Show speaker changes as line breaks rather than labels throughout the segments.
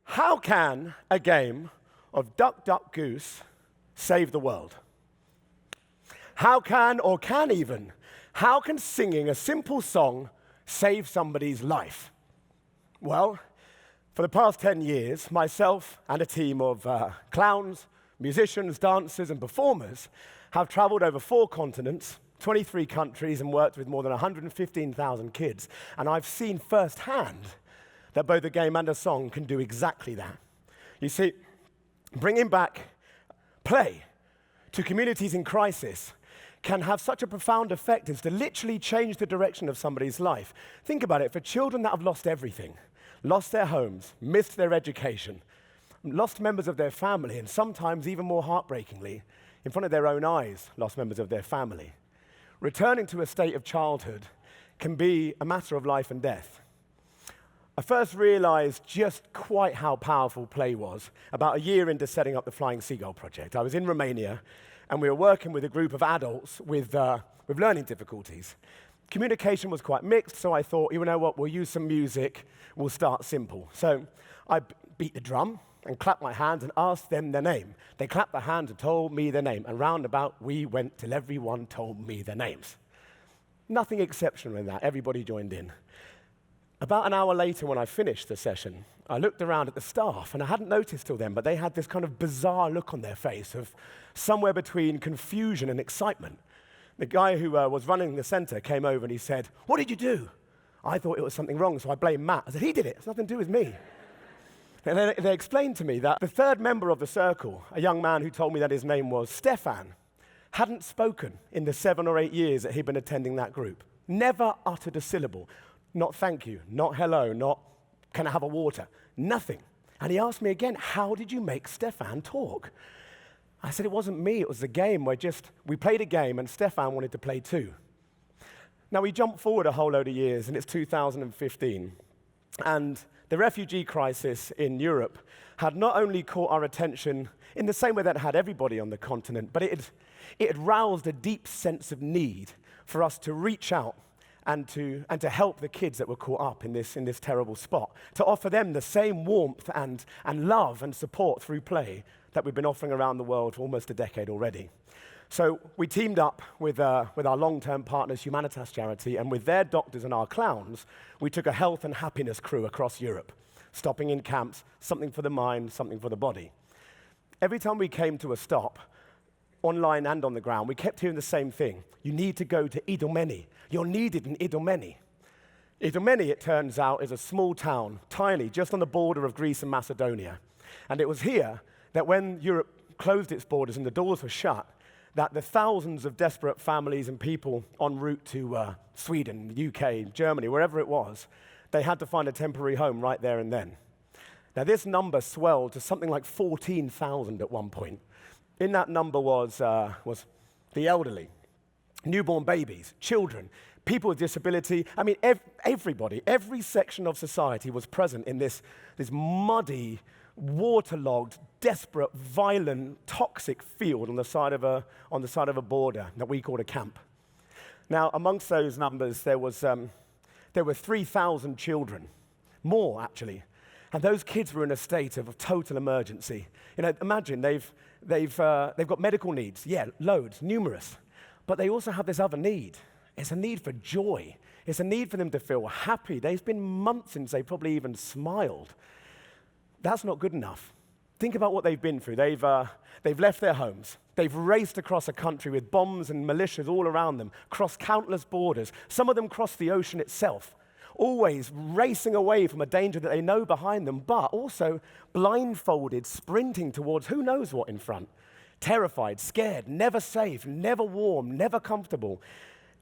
How can a game of Duck, Duck, Goose save the world? How can singing a simple song save somebody's life? Well, for the past 10 years, myself and a team of clowns, musicians, dancers, and performers have traveled over 4 continents, 23 countries, and worked with more than 115,000 kids. And I've seen firsthand that both a game and a song can do exactly that. You see, bringing back play to communities in crisis can have such a profound effect as to literally change the direction of somebody's life. Think about it, for children that have lost everything, lost their homes, missed their education, lost members of their family, and sometimes even more heartbreakingly, in front of their own eyes, lost members of their family. Returning to a state of childhood can be a matter of life and death. I first realized just quite how powerful play was about a year into setting up the Flying Seagull project. I was in Romania, and we were working with a group of adults with learning difficulties. Communication was quite mixed, so I thought, you know what, we'll use some music, we'll start simple. So I beat the drum and clapped my hands and asked them their name. They clapped their hands and told me their name, and round about we went till everyone told me their names. Nothing exceptional in that, everybody joined in. About an hour later, when I finished the session, I looked around at the staff, and I hadn't noticed till then, but they had this kind of bizarre look on their face of somewhere between confusion and excitement. The guy who was running the center came over and he said, "What did you do?" I thought it was something wrong, so I blamed Matt. I said, "He did it, it's nothing to do with me." And then they explained to me that the third member of the circle, a young man who told me that his name was Stefan, hadn't spoken in the 7 or 8 years that he'd been attending that group. Never uttered a syllable. Not thank you, not hello, not can I have a water, nothing. And he asked me again, "How did you make Stefan talk?" I said, "It wasn't me, it was the game where we played a game and Stefan wanted to play too." Now we jump forward a whole load of years and it's 2015. And the refugee crisis in Europe had not only caught our attention in the same way that it had everybody on the continent, but it had roused a deep sense of need for us to reach out and to help the kids that were caught up in this terrible spot, to offer them the same warmth and love and support through play that we've been offering around the world for almost a decade already. So we teamed up with our long-term partners, Humanitas Charity, and with their doctors and our clowns, we took a health and happiness crew across Europe, stopping in camps, something for the mind, something for the body. Every time we came to a stop, online and on the ground, we kept hearing the same thing. You need to go to Idomeni. You're needed in Idomeni. Idomeni, it turns out, is a small town, tiny, just on the border of Greece and Macedonia. And it was here that when Europe closed its borders and the doors were shut, that the thousands of desperate families and people en route to Sweden, UK, Germany, wherever it was, they had to find a temporary home right there and then. Now this number swelled to something like 14,000 at one point. In that number was the elderly, newborn babies, children, people with disability. I mean, everybody, every section of society was present in this muddy, waterlogged, desperate, violent, toxic field on the side of a border that we called a camp. Now, amongst those numbers, there were 3,000 children, more actually, and those kids were in a state of total emergency. You know, imagine they've got medical needs, yeah, loads, numerous, but they also have this other need. It's a need for joy. It's a need for them to feel happy. There's been months since they probably even smiled. That's not good enough. Think about what they've been through. They've left their homes. They've raced across a country with bombs and militias all around them, crossed countless borders. Some of them crossed the ocean itself, always racing away from a danger that they know behind them, but also blindfolded, sprinting towards who knows what in front. Terrified, scared, never safe, never warm, never comfortable.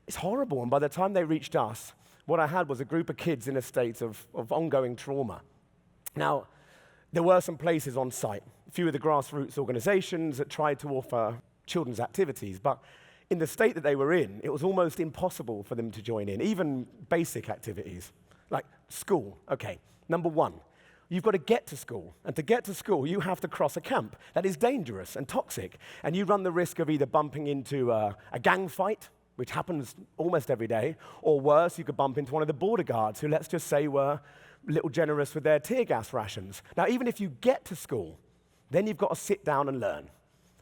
It's horrible, and by the time they reached us, what I had was a group of kids in a state of ongoing trauma. Now, there were some places on site, a few of the grassroots organizations that tried to offer children's activities, but in the state that they were in, it was almost impossible for them to join in, even basic activities, like school. Okay, number one, you've got to get to school, and to get to school, you have to cross a camp that is dangerous and toxic, and you run the risk of either bumping into a gang fight, which happens almost every day, or worse, you could bump into one of the border guards who, let's just say, were a little generous with their tear gas rations. Now, even if you get to school, then you've got to sit down and learn,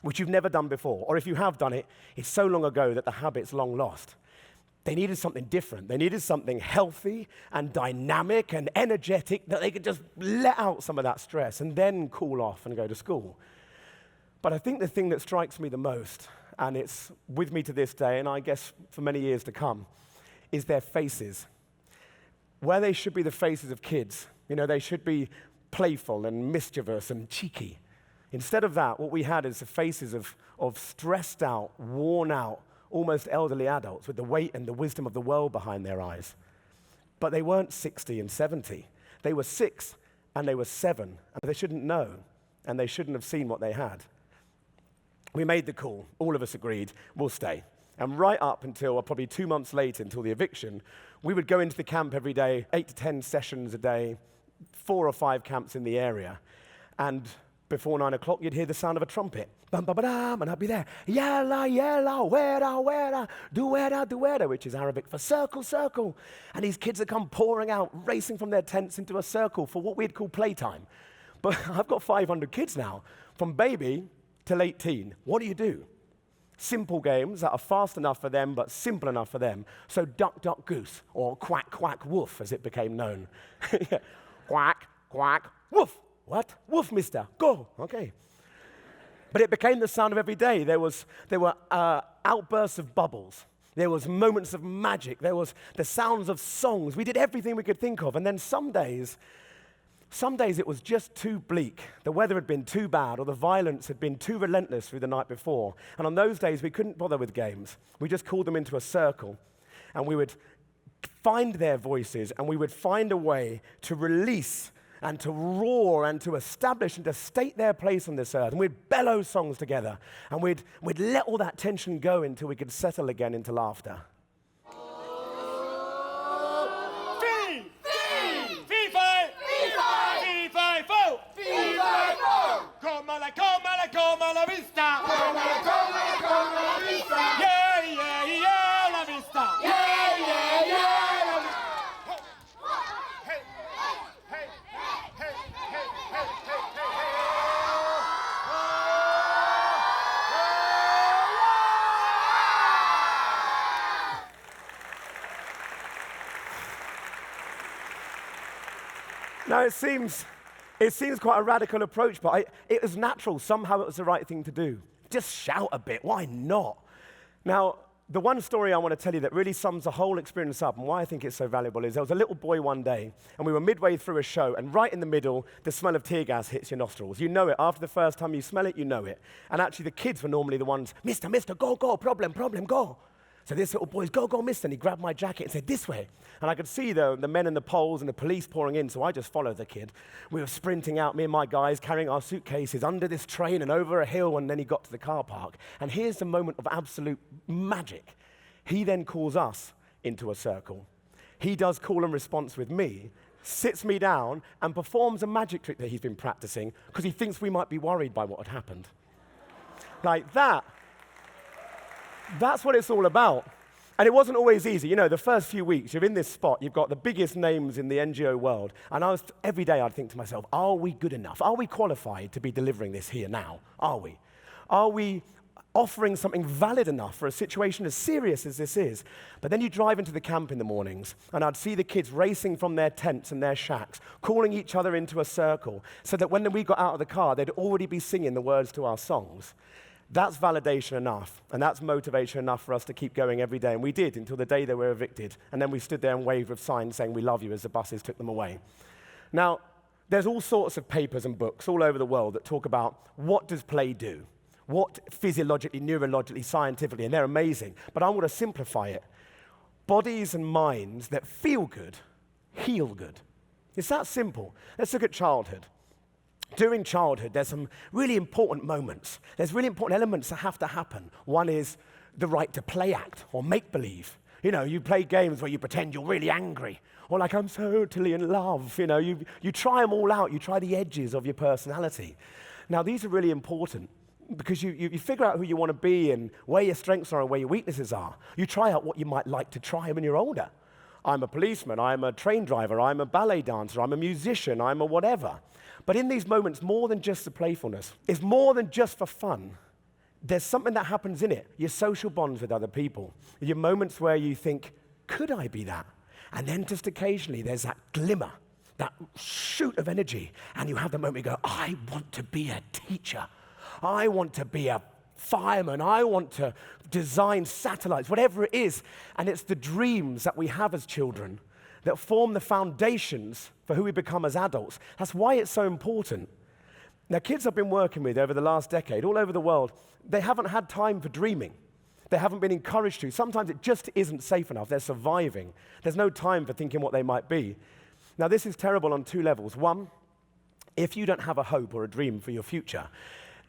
which you've never done before. Or if you have done it, it's so long ago that the habit's long lost. They needed something different. They needed something healthy and dynamic and energetic that they could just let out some of that stress and then cool off and go to school. But I think the thing that strikes me the most, and it's with me to this day, and I guess for many years to come, is their faces. Where they should be the faces of kids, they should be playful and mischievous and cheeky. Instead of that, what we had is the faces of stressed out, worn out, almost elderly adults with the weight and the wisdom of the world behind their eyes. But they weren't 60 and 70. They were 6 and they were 7, and they shouldn't know, and they shouldn't have seen what they had. We made the call. All of us agreed, we'll stay. And right up until probably 2 months later, until the eviction, we would go into the camp every day, 8 to 10 sessions a day, 4 or 5 camps in the area. And before 9 o'clock, you'd hear the sound of a trumpet. Bum, ba, ba, dam, and I'd be there. Yalla, yalla, wera, wera, duera, duera, which is Arabic for circle, circle. And these kids would come pouring out, racing from their tents into a circle for what we'd call playtime. But I've got 500 kids now, from baby to late teen. What do you do? Simple games that are fast enough for them, but simple enough for them. So duck, duck, goose, or quack, quack, woof, as it became known. Quack, quack, woof. What? Woof, mister. Go. Okay. But it became the sound of every day. There were outbursts of bubbles. There was moments of magic. There was the sounds of songs. We did everything we could think of. And then some days it was just too bleak. The weather had been too bad, or the violence had been too relentless through the night before. And on those days, we couldn't bother with games. We just called them into a circle, and we would find their voices, and we would find a way to release and to roar and to establish and to state their place on this earth. And we'd bellow songs together, and we'd let all that tension go until we could settle again into laughter.
Come la vista. Come la vista. Yeah, yeah, yeah, la vista. Yeah, yeah, yeah, la vista. Hey, hey, hey, hey, hey, hey, hey, hey.
Now it seems quite a radical approach, but it was natural. Somehow it was the right thing to do. Just shout a bit. Why not? Now, the one story I want to tell you that really sums the whole experience up and why I think it's so valuable is there was a little boy one day, and we were midway through a show, and right in the middle, the smell of tear gas hits your nostrils. You know it. After the first time you smell it, you know it. And actually, the kids were normally the ones, mister, go, problem, go. So this little boy's, go, mister, and he grabbed my jacket and said, this way. And I could see the men in the poles and the police pouring in, so I just followed the kid. We were sprinting out, me and my guys, carrying our suitcases under this train and over a hill, and then he got to the car park. And here's the moment of absolute magic. He then calls us into a circle. He does call and response with me, sits me down, and performs a magic trick that he's been practicing because he thinks we might be worried by what had happened. Like that. That's what it's all about. And it wasn't always easy. The first few weeks, you're in this spot, you've got the biggest names in the NGO world, and every day I'd think to myself, are we good enough? Are we qualified to be delivering this here now? Are we? Are we offering something valid enough for a situation as serious as this is? But then you drive into the camp in the mornings, and I'd see the kids racing from their tents and their shacks, calling each other into a circle, so that when we got out of the car, they'd already be singing the words to our songs. That's validation enough, and that's motivation enough for us to keep going every day. And we did until the day they were evicted. And then we stood there and waved with signs saying, we love you, as the buses took them away. Now, there's all sorts of papers and books all over the world that talk about what does play do? What physiologically, neurologically, scientifically, and they're amazing. But I want to simplify it. Bodies and minds that feel good, heal good. It's that simple. Let's look at childhood. During childhood, there's some really important moments. There's really important elements that have to happen. One is the right to play act or make believe. You play games where you pretend you're really angry, or like I'm so totally in love. You try them all out. You try the edges of your personality. Now, these are really important because you figure out who you want to be and where your strengths are and where your weaknesses are. You try out what you might like to try when you're older. I'm a policeman, I'm a train driver, I'm a ballet dancer, I'm a musician, I'm a whatever. But in these moments, more than just the playfulness, it's more than just for fun. There's something that happens in it, your social bonds with other people, your moments where you think, could I be that? And then just occasionally there's that glimmer, that shoot of energy, and you have the moment you go, I want to be a teacher. I want to be a fireman. I want to design satellites, whatever it is. And it's the dreams that we have as children that form the foundations for who we become as adults. That's why it's so important. Now, kids I've been working with over the last decade, all over the world, they haven't had time for dreaming. They haven't been encouraged to. Sometimes it just isn't safe enough. They're surviving. There's no time for thinking what they might be. Now, this is terrible on two levels. One, if you don't have a hope or a dream for your future,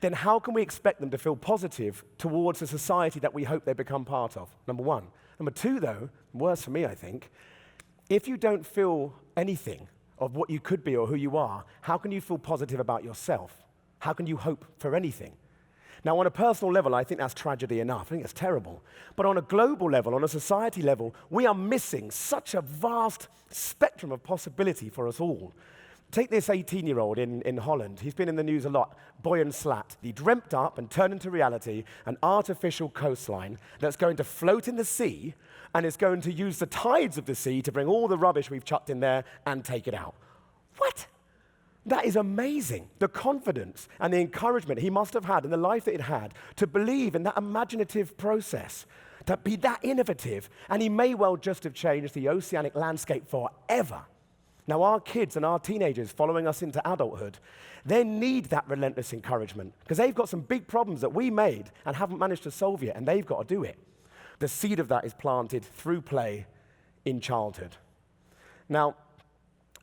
then how can we expect them to feel positive towards the society that we hope they become part of? Number one. Number two, though, worse for me, I think, if you don't feel anything of what you could be or who you are, how can you feel positive about yourself? How can you hope for anything? Now, on a personal level, I think that's tragedy enough. I think it's terrible. But on a global level, on a society level, we are missing such a vast spectrum of possibility for us all. Take this 18-year-old in Holland. He's been in the news a lot, Boyan Slat. He dreamt up and turned into reality an artificial coastline that's going to float in the sea and is going to use the tides of the sea to bring all the rubbish we've chucked in there and take it out. What? That is amazing. The confidence and the encouragement he must have had in the life that he'd had to believe in that imaginative process, to be that innovative, and he may well just have changed the oceanic landscape forever. Now, our kids and our teenagers following us into adulthood, they need that relentless encouragement because they've got some big problems that we made and haven't managed to solve yet, and they've got to do it. The seed of that is planted through play in childhood. Now,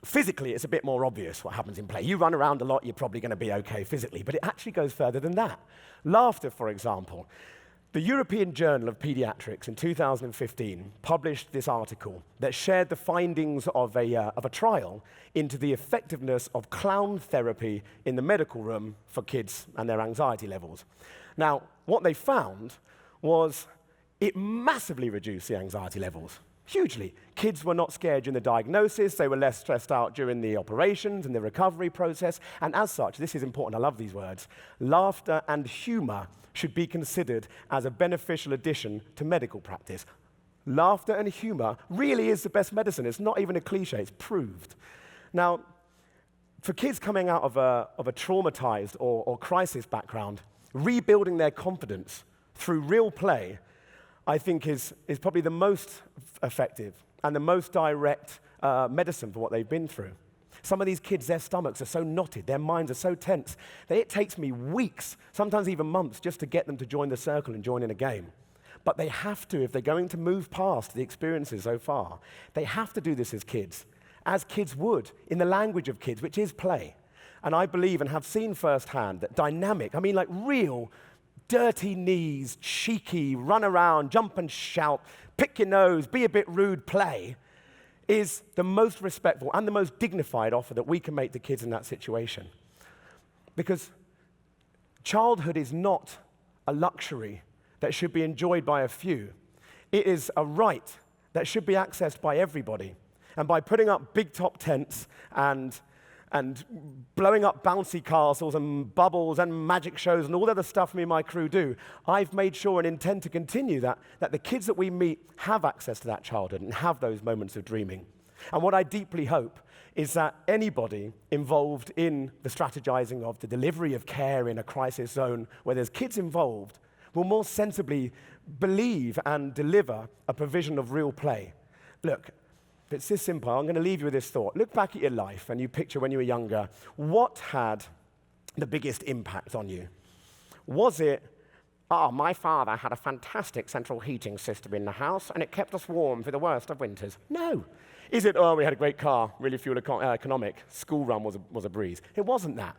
physically, it's a bit more obvious what happens in play. You run around a lot, you're probably going to be okay physically, but it actually goes further than that. Laughter, for example. The European Journal of Pediatrics in 2015 published this article that shared the findings of a trial into the effectiveness of clown therapy in the medical room for kids and their anxiety levels. Now, what they found was it massively reduced the anxiety levels. Hugely. Kids were not scared during the diagnosis, they were less stressed out during the operations and the recovery process, and as such, this is important, I love these words, laughter and humor should be considered as a beneficial addition to medical practice. Laughter and humor really is the best medicine. It's not even a cliche, it's proved. Now, for kids coming out of a traumatized or crisis background, rebuilding their confidence through real play I think is probably the most effective and the most direct medicine for what they've been through. Some of these kids, their stomachs are so knotted, their minds are so tense, that it takes me weeks, sometimes even months, just to get them to join the circle and join in a game. But they have to, if they're going to move past the experiences so far, they have to do this as kids would, in the language of kids, which is play. And I believe and have seen firsthand that dynamic, I mean like real, dirty knees, cheeky, run around, jump and shout, pick your nose, be a bit rude play is the most respectful and the most dignified offer that we can make to kids in that situation. Because childhood is not a luxury that should be enjoyed by a few. It is a right that should be accessed by everybody. And by putting up big top tents and blowing up bouncy castles and bubbles and magic shows and all the other stuff me and my crew do, I've made sure and intend to continue that the kids that we meet have access to that childhood and have those moments of dreaming. And what I deeply hope is that anybody involved in the strategizing of the delivery of care in a crisis zone where there's kids involved will more sensibly believe and deliver a provision of real play. Look, it's this simple. I'm going to leave you with this thought. Look back at your life and you picture when you were younger. What had the biggest impact on you? Was it, my father had a fantastic central heating system in the house and it kept us warm through the worst of winters? No. Is it, we had a great car, really fuel economic, school run was a breeze? It wasn't that.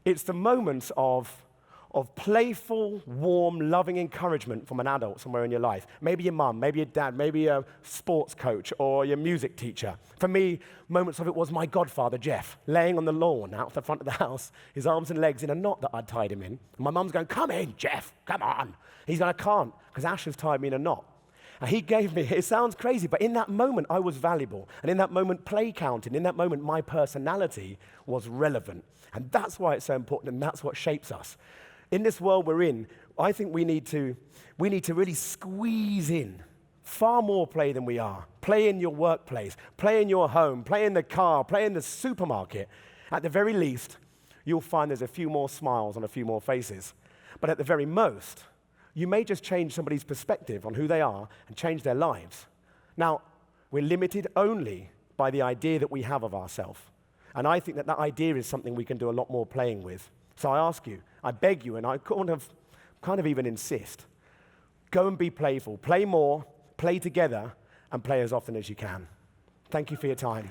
It's the moments of playful, warm, loving encouragement from an adult somewhere in your life. Maybe your mum, maybe your dad, maybe a sports coach or your music teacher. For me, moments of it was my godfather, Jeff, laying on the lawn out the front of the house, his arms and legs in a knot that I'd tied him in. And my mum's going, come in, Jeff, come on. He's going, I can't, because Ash has tied me in a knot. And he gave me, it sounds crazy, but in that moment, I was valuable. And in that moment, play counted. In that moment, my personality was relevant. And that's why it's so important, and that's what shapes us. In this world we're in, I think we need to really squeeze in far more play than we are. Play in your workplace, play in your home, play in the car, play in the supermarket. At the very least, you'll find there's a few more smiles on a few more faces. But at the very most, you may just change somebody's perspective on who they are and change their lives. Now, we're limited only by the idea that we have of ourselves. And I think that that idea is something we can do a lot more playing with. So I ask you, I beg you, and I kind of even insist, go and be playful. Play more, play together, and play as often as you can. Thank you for your time.